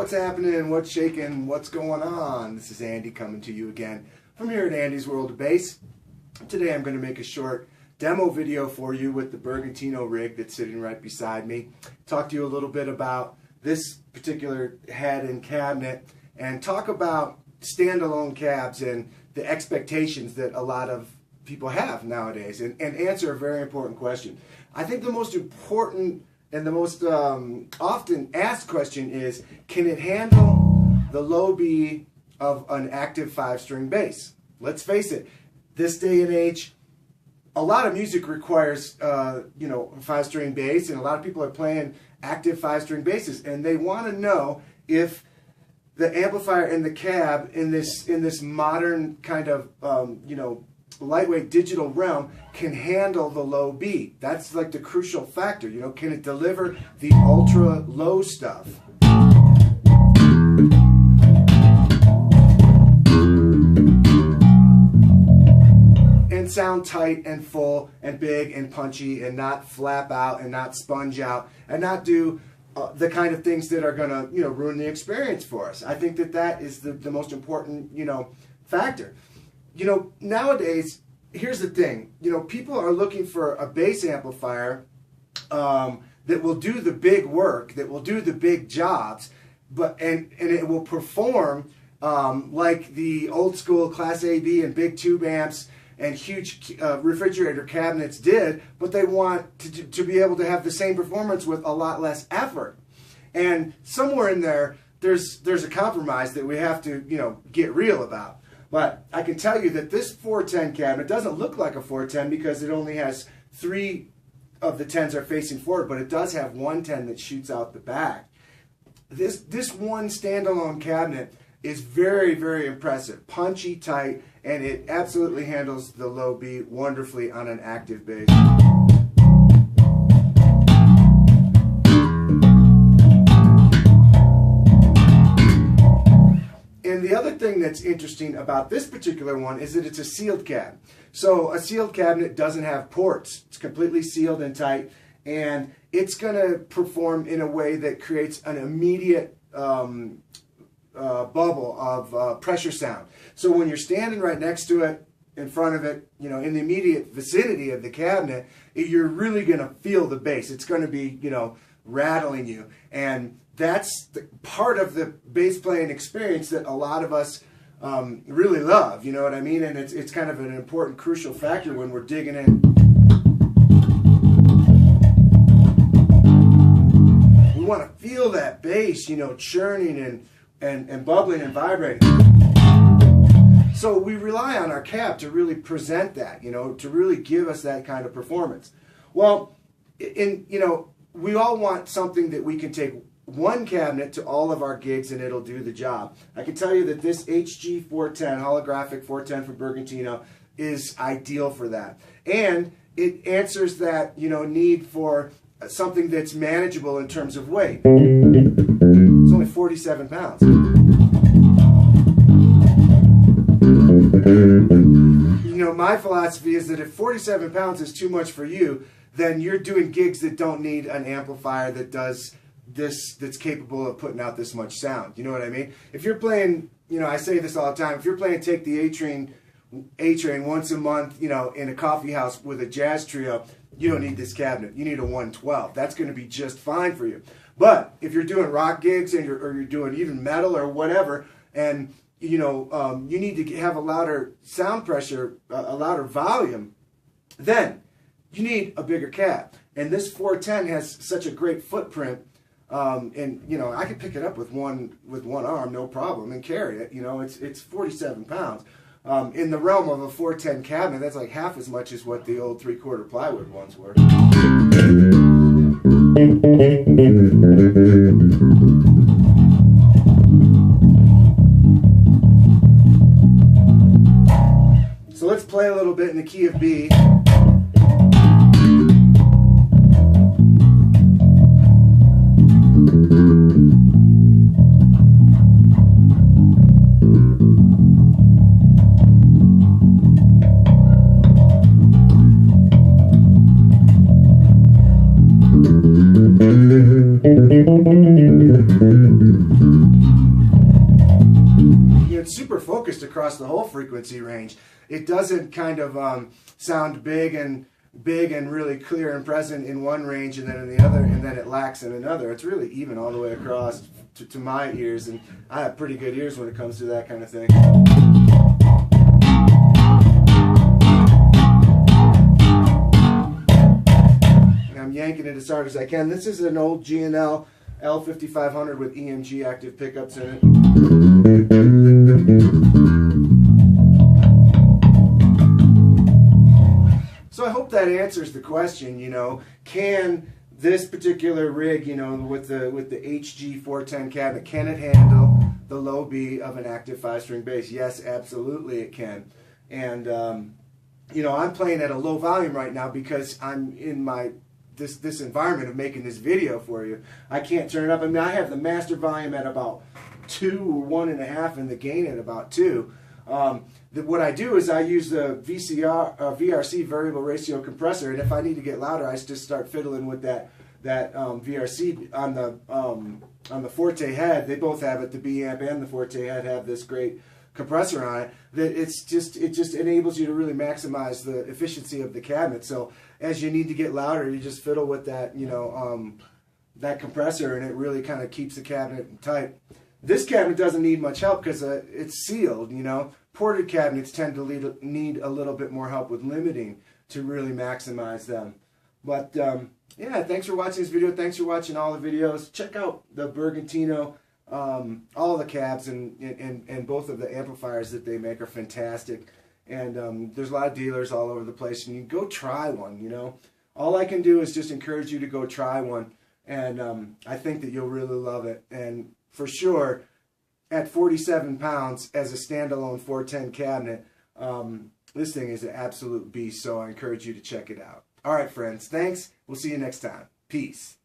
What's happening? What's shaking? What's going on? This is Andy coming to you again from here at Andy's World of Bass. Today I'm going to make a short demo video for you with the Bergantino rig that's sitting right beside me. Talk to you a little bit about this particular head and cabinet and talk about standalone cabs and the expectations that a lot of people have nowadays and answer a very important question. I think the most important and the most often asked question is, can it handle the low B of an active 5-string bass? Let's face it, this day and age, a lot of music requires, 5-string bass, and a lot of people are playing active 5-string basses, and they want to know if the amplifier in the cab in this modern kind of, lightweight digital realm can handle the low B. That's like the crucial factor. Can it deliver the ultra low stuff? And sound tight and full and big and punchy and not flap out and not sponge out and not do the kind of things that are going to ruin the experience for us. I think that is the most important factor. Nowadays, here's the thing. People are looking for a bass amplifier that will do the big work, that will do the big jobs, and it will perform like the old school Class A, B, and big tube amps and huge refrigerator cabinets did, but they want to be able to have the same performance with a lot less effort. And somewhere in there's a compromise that we have to get real about. But I can tell you that this 410 cabinet doesn't look like a 410 because it only has 3 of the 10s are facing forward, but it does have one 10 that shoots out the back. This one standalone cabinet is very, very impressive, punchy, tight, and it absolutely handles the low B wonderfully on an active bass. And the other thing that's interesting about this particular one is that it's a sealed cab. So a sealed cabinet doesn't have ports. It's completely sealed and tight, and it's going to perform in a way that creates an immediate bubble of pressure sound. So when you're standing right next to it, in front of it, in the immediate vicinity of the cabinet, you're really going to feel the bass. It's going to be, rattling you. And that's part of the bass playing experience that a lot of us really love, you know what I mean? And it's kind of an important, crucial factor when we're digging in. We want to feel that bass, churning and bubbling and vibrating. So we rely on our cab to really present that, to really give us that kind of performance. Well, we all want something that we can take one cabinet to all of our gigs and it'll do the job. I can tell you that this HG410, holographic 410 from Bergantino, is ideal for that. And it answers that, need for something that's manageable in terms of weight. It's only 47 pounds. My philosophy is that if 47 pounds is too much for you, then you're doing gigs that don't need an amplifier that does this, that's capable of putting out this much sound. You know what I mean? If you're playing, I say this all the time, if you're playing Take the A-Train once a month, in a coffee house with a jazz trio, you don't need this cabinet. You need a 112. That's going to be just fine for you. But if you're doing rock gigs or you're doing even metal or whatever, and you need to have a louder sound pressure, a louder volume, then you need a bigger cab. And this 410 has such a great footprint, and I can pick it up with one arm, no problem, and carry it. It's 47 pounds. In the realm of a 410 cabinet, that's like half as much as what the old 3/4 plywood ones were. So let's play a little bit in the key of B. focused across the whole frequency range. It doesn't kind of sound big and really clear and present in one range and then in the other, and then it lacks in another. It's really even all the way across to my ears, and I have pretty good ears when it comes to that kind of thing. I'm yanking it as hard as I can. This is an old G&L L5500 with EMG active pickups in it. So I hope that answers the question, you know, can this particular rig, you know, with the HG410 cabinet, can it handle the low B of an active 5-string bass? Yes, absolutely it can. And, you know, I'm playing at a low volume right now because I'm in my this environment of making this video for you. I can't turn it up. I mean, I have the master volume at about 2 or 1.5 and the gain at about 2. What I do is I use the VRC variable ratio compressor, and if I need to get louder, I just start fiddling with that VRC on the Forte head. They both have it. The B amp and the Forte head have this great compressor on it. That it just enables you to really maximize the efficiency of the cabinet. So as you need to get louder, you just fiddle with that, you know, that compressor, and it really kind of keeps the cabinet tight. This cabinet doesn't need much help because it's sealed, you know. Ported cabinets tend to need a little bit more help with limiting to really maximize them. But yeah, thanks for watching this video. Thanks for watching all the videos. Check out the Bergantino, all the cabs and both of the amplifiers that they make are fantastic. And there's a lot of dealers all over the place, and you go try one, you know. All I can do is just encourage you to go try one, and I think that you'll really love it. And for sure, at 47 pounds as a standalone 410 cabinet, this thing is an absolute beast, so I encourage you to check it out. All right, friends, thanks. We'll see you next time. Peace.